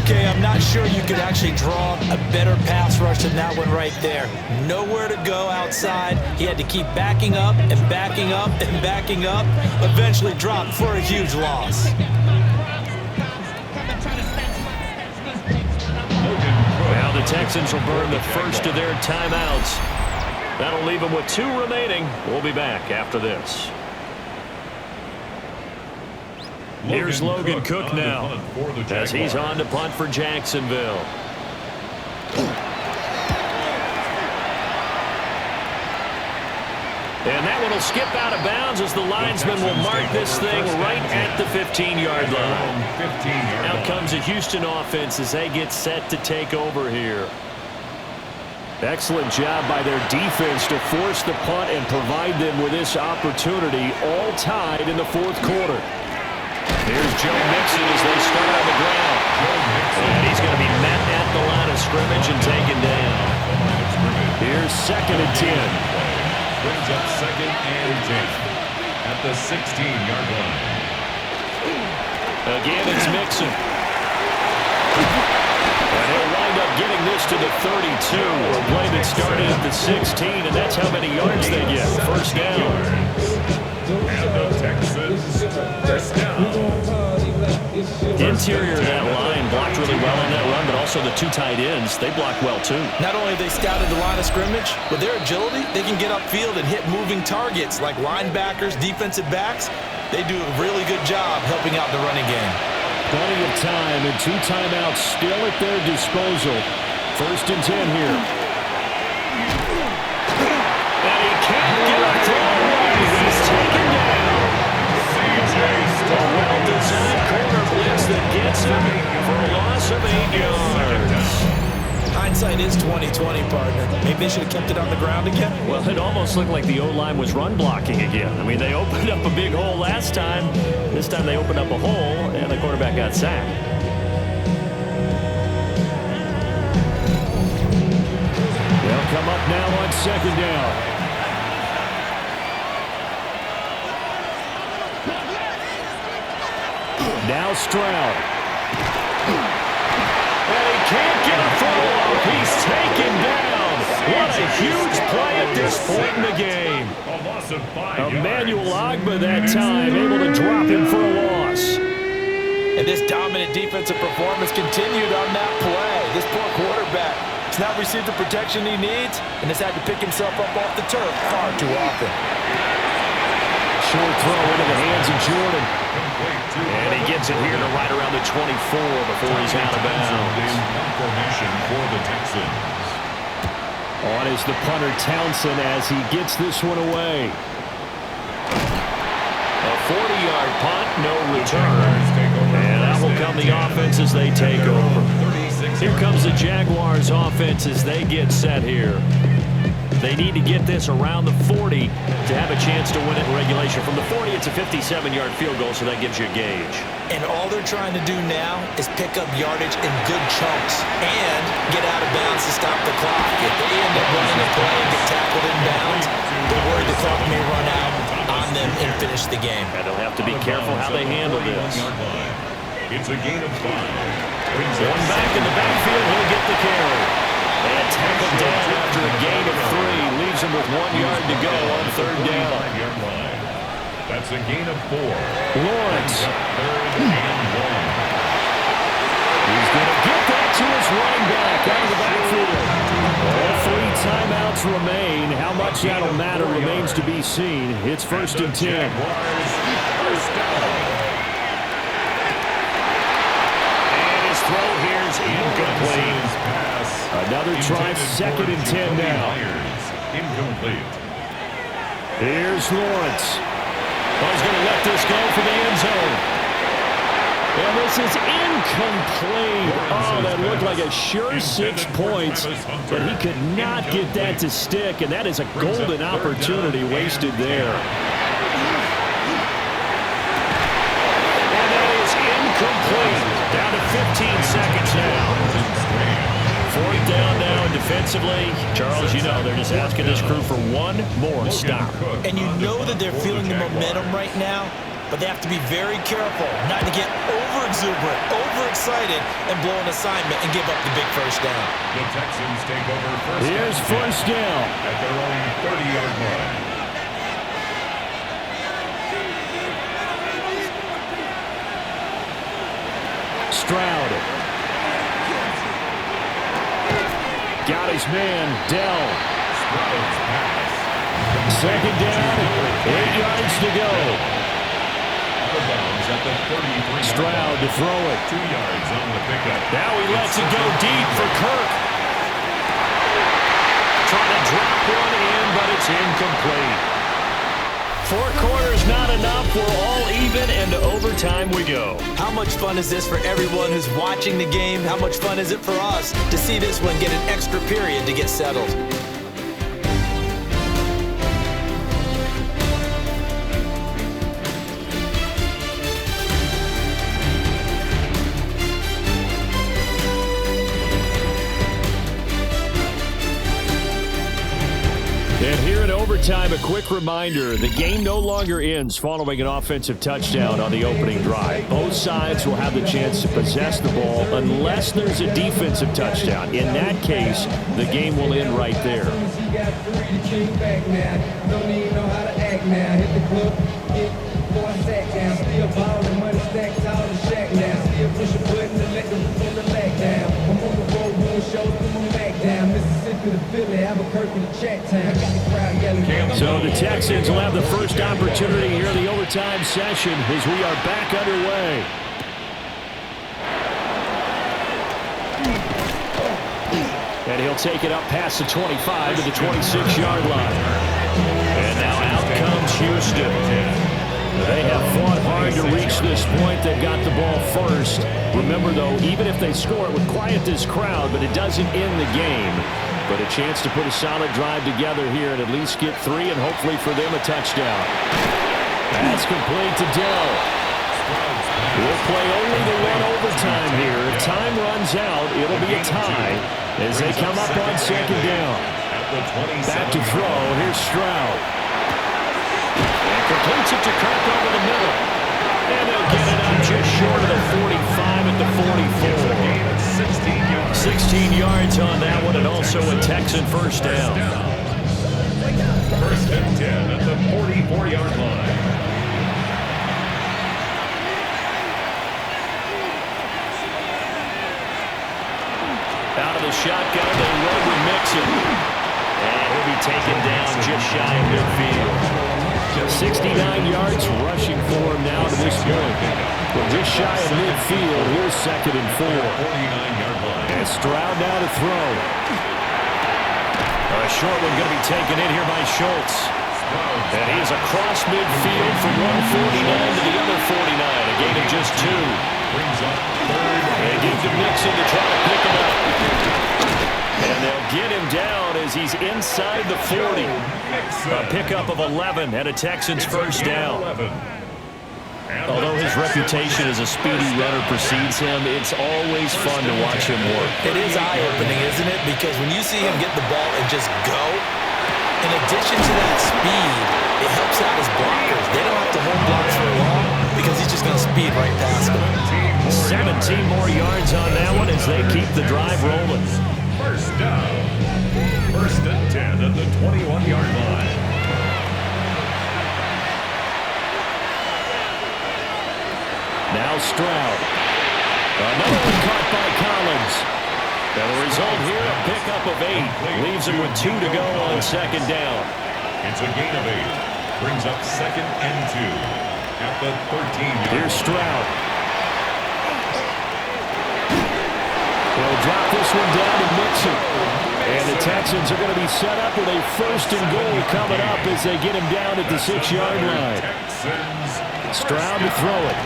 Okay, I'm not sure you could actually draw a better pass rush than that one right there. Nowhere to go outside. He had to keep backing up and backing up and backing up. Eventually dropped for a huge loss. Now the Texans will burn the first of their timeouts. That'll leave them with 2 remaining. We'll be back after this. Here's Logan Cook now as he's on to punt for Jacksonville. And that one will skip out of bounds as the linesman will mark this thing right at the 15-yard line. Out comes the Houston offense as they get set to take over here. Excellent job by their defense to force the punt and provide them with this opportunity, all tied in the 4th quarter. Here's Joe Mixon as they start on the ground. And he's going to be met at the line of scrimmage and taken down. Here's 2nd and 10. Brings up 2nd and 10 at the 16-yard line. Again, it's Mixon. And he'll wind up getting this to the 32. A play that started at the 16, and that's how many yards they get. 1st down. And the Texans first down. Interior of that line blocked really well on that run, but also the 2 tight ends, they blocked well too. Not only have they scouted the line of scrimmage, with their agility, they can get upfield and hit moving targets like linebackers, defensive backs. They do a really good job helping out the running game. Plenty of time and 2 timeouts still at their disposal. 1st and 10 here. And he can't get a throw. He's taken down. A well-designed corner blitz that gets him for a loss of 8 yards. Hindsight is 20/20, partner. Maybe they should have kept it on the ground again. Well, it almost looked like the O-line was run blocking again. I mean, they opened up a big hole last time. This time they opened up a hole, and the quarterback got sacked. They'll come up now on 2nd down. Now Stroud. And he can't get a throw off. He's taken down. What a huge play at this point in the game. A loss of 5 Emmanuel yards. Ogbah that time able to drop him for a loss. And this dominant defensive performance continued on that play. This poor quarterback has not received the protection he needs and has had to pick himself up off the turf far too often. Short throw into the hands of Jordan. And he gets it here to right around the 24 before he's out of bounds. Formation for the Texans. On is the punter Townsend as he gets this one away. A 40-yard punt, no return. And out will come the offense as they take over. Here comes the Jaguars offense as they get set here. They need to get this around the 40 to have a chance to win it in regulation. From the 40, it's a 57-yard field goal, so that gives you a gauge. And all they're trying to do now is pick up yardage in good chunks and get out of bounds to stop the clock. If they end up running a play and get tackled in bounds, they're worried the clock may run out on them and finish the game. And they'll have to be careful how they handle this. It's a gain of 5. One back in the backfield, he'll get the carry. And tackled down after a gain of 3. Leaves him with 1 yard to go on 3rd down. That's a gain of 4. Lawrence. 3rd and 1. He's going to get that to his running back out of the backfield. All 3 timeouts. remain. How much that'll matter remains to be seen. It's 1st and 10. And his throw here is incomplete. Another try, 2nd and 10 now. Incomplete. Here's Lawrence. He's going to let this go for the end zone. And this is incomplete. Oh, that looked like a sure 6 points, but he could not get that to stick, and that is a golden opportunity wasted there. And that is incomplete. Down to 15 seconds now. 4th down now defensively. Charles, you know they're just asking this crew for one more stop. And you know that they're feeling the momentum right now, but they have to be very careful not to get over-exuberant, overexcited, and blow an assignment and give up the big 1st down. The Texans take over first. Here's 1st down. At their own 30-yard line. Stroud. Got his man, Dell. Stroud's pass. 2nd down, 8 yards to go. Out of bounds at the 33. Stroud to throw it. 2 yards on the pickup. Now he lets it go deep for Kirk. Trying to drop one in, but it's incomplete. 4 quarters not enough. We're all even, and to overtime we go. How much fun is this for everyone who's watching the game? How much fun is it for us to see this one get an extra period to get settled? And here in overtime, a quick reminder, the game no longer ends following an offensive touchdown on the opening drive. Both sides will have the chance to possess the ball unless there's a defensive touchdown. In that case, the game will end right there. So the Texans will have the first opportunity here in the overtime session as we are back underway. And he'll take it up past the 25 to the 26-yard line. And now out comes Houston. They have fought hard to reach this point. They've got the ball first. Remember, though, even if they score, it would quiet this crowd, but it doesn't end the game. But a chance to put a solid drive together here and at least get 3 and hopefully for them a touchdown. That's complete to Dell. We'll play only the one overtime here. If time runs out, it'll be a tie as they come up on 2nd down. Back to throw. Here's Stroud. And completes it to Kirk over the middle. And they'll get it up just short of the 45 at the 44. 16 yards on that one, and also a Texan 1st down. 1st and 10 at the 44-yard line. Out of the shotgun, they run with Mixon. And he'll be taken down just shy of midfield. 69 yards rushing for him now to this point. Well, just shy of midfield, here's 2nd and 4. 49-yard line. And Stroud now to throw. A short one going to be taken in here by Schultz. And he is across midfield from one 49 to the other 49. A gain of just 2. Brings up 3rd. They give to Mixon to try to pick him up. And they'll get him down as he's inside the 40. A pickup of 11 and a Texans 1st down. Although his reputation as a speedy runner precedes him, it's always fun to watch him work. It is eye-opening, isn't it? Because when you see him get the ball and just go, in addition to that speed, it helps out his blockers. They don't have to hold blocks for long because he's just going to speed right past them. 17 more yards on that one as they keep the drive rolling. 1st down. 1st and 10 at the 21-yard line. Now Stroud. Another one caught by Collins. Now the result here, a pickup of 8. Leaves him with 2 to go on second down. It's a gain of 8. Brings up 2nd and 2 at the 13-yard line. Here's Stroud. They'll drop this one down to Mixon. And the Texans are going to be set up with a 1st and goal coming up as they get him down at the 6-yard line. Stroud to throw it.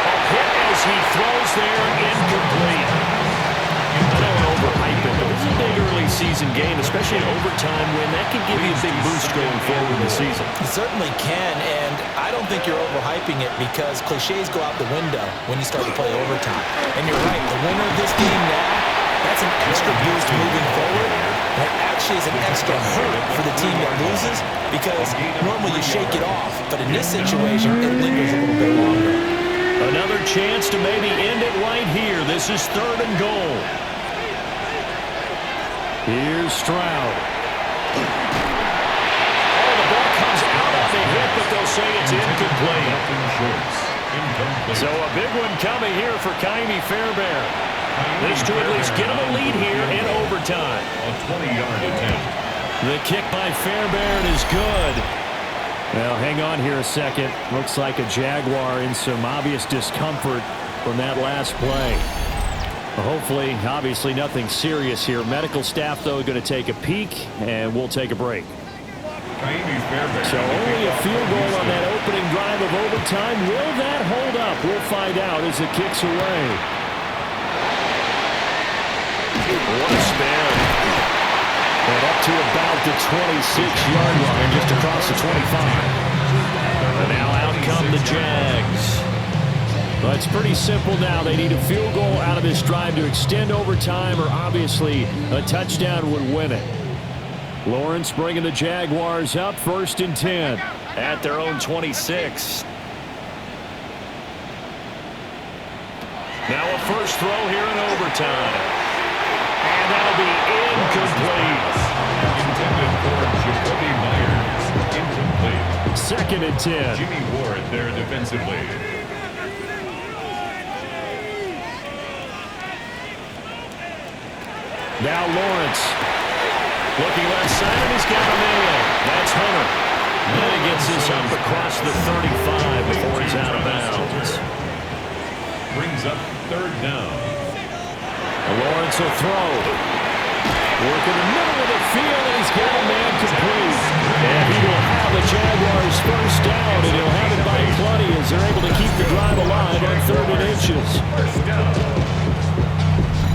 A hit as he throws there, incomplete. I don't overhype it, but this is a big early season game, especially in overtime when that can give you a big boost going forward in the season. It certainly can, and I don't think you're overhyping it because cliches go out the window when you start to play overtime. And you're right, the winner of this game now, that's an extra boost moving forward. And it actually is an extra hurt for the team that loses because normally you shake it off, but in this situation, it lingers a little bit longer. Another chance to maybe end it right here. This is 3rd and goal. Here's Stroud. Oh, the ball comes out of the hit, but they'll say it's incomplete. So a big one coming here for Ka'imi Fairbairn. This to at least get him a lead here in overtime. A 20-yard attempt. The kick by Fairbairn is good. Well, hang on here a second. Looks like a Jaguar in some obvious discomfort from that last play. Well, hopefully, obviously nothing serious here. Medical staff, though, going to take a peek, and we'll take a break. So only a field goal on that opening drive of overtime. Will that hold up? We'll find out as it kicks away. What a spin. And up to about the 26-yard line, just across the 25. And now out come the Jags. But it's pretty simple now. They need a field goal out of this drive to extend overtime, or obviously a touchdown would win it. Lawrence bringing the Jaguars up 1st and 10 at their own 26. Now a first throw here in overtime. And that'll be incomplete. Intended for Jacoby Myers. Incomplete. 2nd and 10. Jimmy Ward there defensively. Now Lawrence. Looking left side, and he's got a man. That's Hunter. And he gets this up across the 35 before he's out of bounds. Brings up 3rd down. Lawrence will throw. Work in the middle of the field, and he's got a man complete. And he will have the Jaguars 1st down, and he'll have it by plenty as they're able to keep the drive alive on 3rd and inches. 1st down.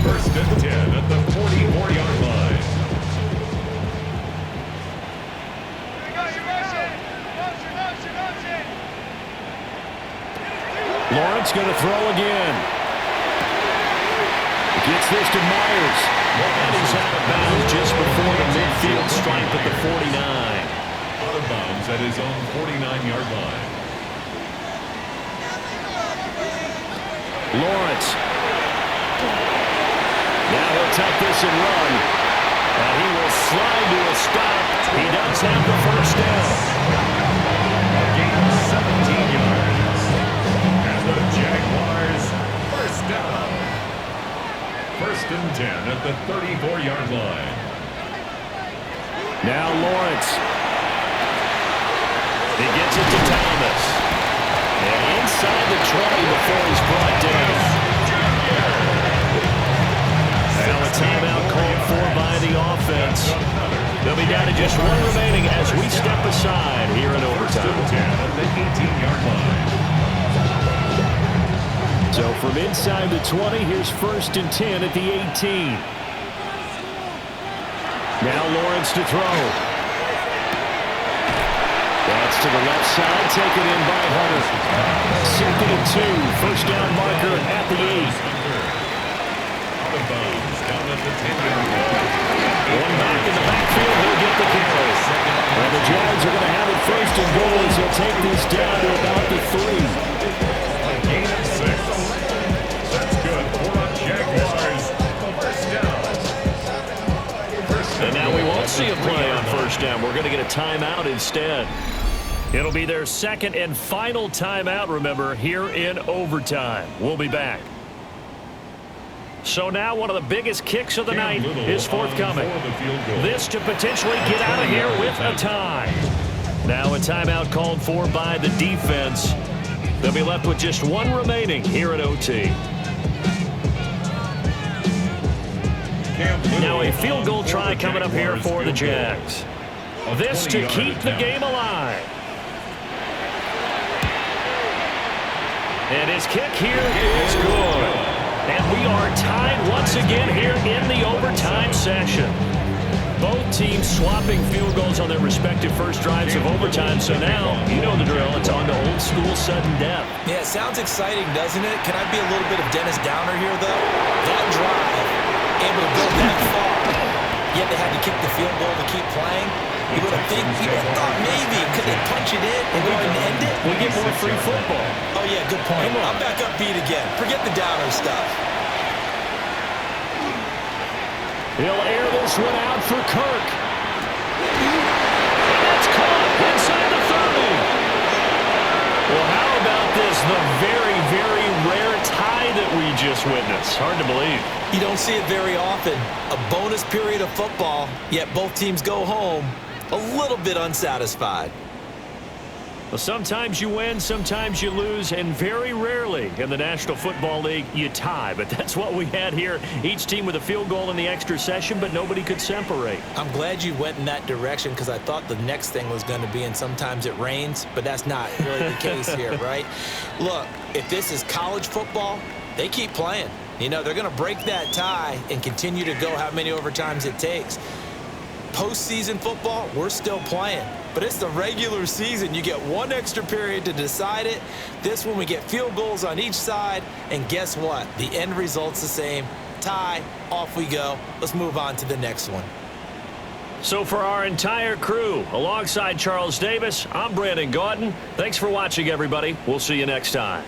1st and 10 at the 44-yard line. Lawrence going to throw again. Gets this to Myers. And he's out of bounds just before the midfield stripe at the 49. Out of bounds at his own 49-yard line. Lawrence. Now he'll tuck this and run. And he will slide to a stop. He does have the 1st down. A gain of 17 yards. And the Jaguars 1st down. 1st and 10 at the 34-yard line. Now Lawrence. He gets it to Thomas. And inside the 20 before he's brought down. Now a timeout called for by the offense. They'll be down to just 1 remaining as we step aside here in overtime. 1st and 10 at the 18-yard line. So from inside the 20, here's 1st and 10 at the 18. Now Lawrence to throw. That's to the left side, taken in by Hunter. 2nd and 2, 1st down marker at the 8. Out of bounds down at the 10-yard line. One back in the backfield, he'll get the carry. And the Jags are going to have it 1st and goal as they'll take this down to about the 3. A gain of 6. That's good for the Jaguars. 1st down. And now we won't see a play on 1st down. We're going to get a timeout instead. It'll be their 2nd and final timeout, remember, here in overtime. We'll be back. So now one of the biggest kicks of the night is forthcoming. This to potentially get out of here with a tie. Now a timeout called for by the defense. They'll be left with just one remaining here at OT. Now a field goal try coming up here for the Jags. This to keep the game alive. And his kick here is good. And we are tied once again here in the overtime session. Both teams swapping field goals on their respective first drives of overtime. So now, you know the drill. It's on to old school sudden death. Yeah, it sounds exciting, doesn't it? Can I be a little bit of Dennis Downer here, though? That drive, able to go that far, yet they had to kick the field goal to keep playing. You would have thought maybe, could they punch it in and go ahead and end it? We get more free football. Oh, yeah, good point. I'm back upbeat again. Forget the Downer stuff. He'll air this one out for Kirk. And it's caught inside the 30. Well, how about this? The very, very rare tie that we just witnessed. Hard to believe. You don't see it very often. A bonus period of football, yet both teams go home a little bit unsatisfied. Well, sometimes you win, sometimes you lose, and very rarely in the National Football League you tie. But that's what we had here. Each team with a field goal in the extra session, but nobody could separate. I'm glad you went in that direction because I thought the next thing was going to be, and sometimes it rains, but that's not really the case here, right? Look, if this is college football, they keep playing. You know, they're going to break that tie and continue to go how many overtimes it takes. Postseason football, we're still playing. But it's the regular season. You get one extra period to decide it. This one, we get field goals on each side. And guess what? The end result's the same. Tie, off we go. Let's move on to the next one. So for our entire crew, alongside Charles Davis, I'm Brandon Gaudin. Thanks for watching, everybody. We'll see you next time.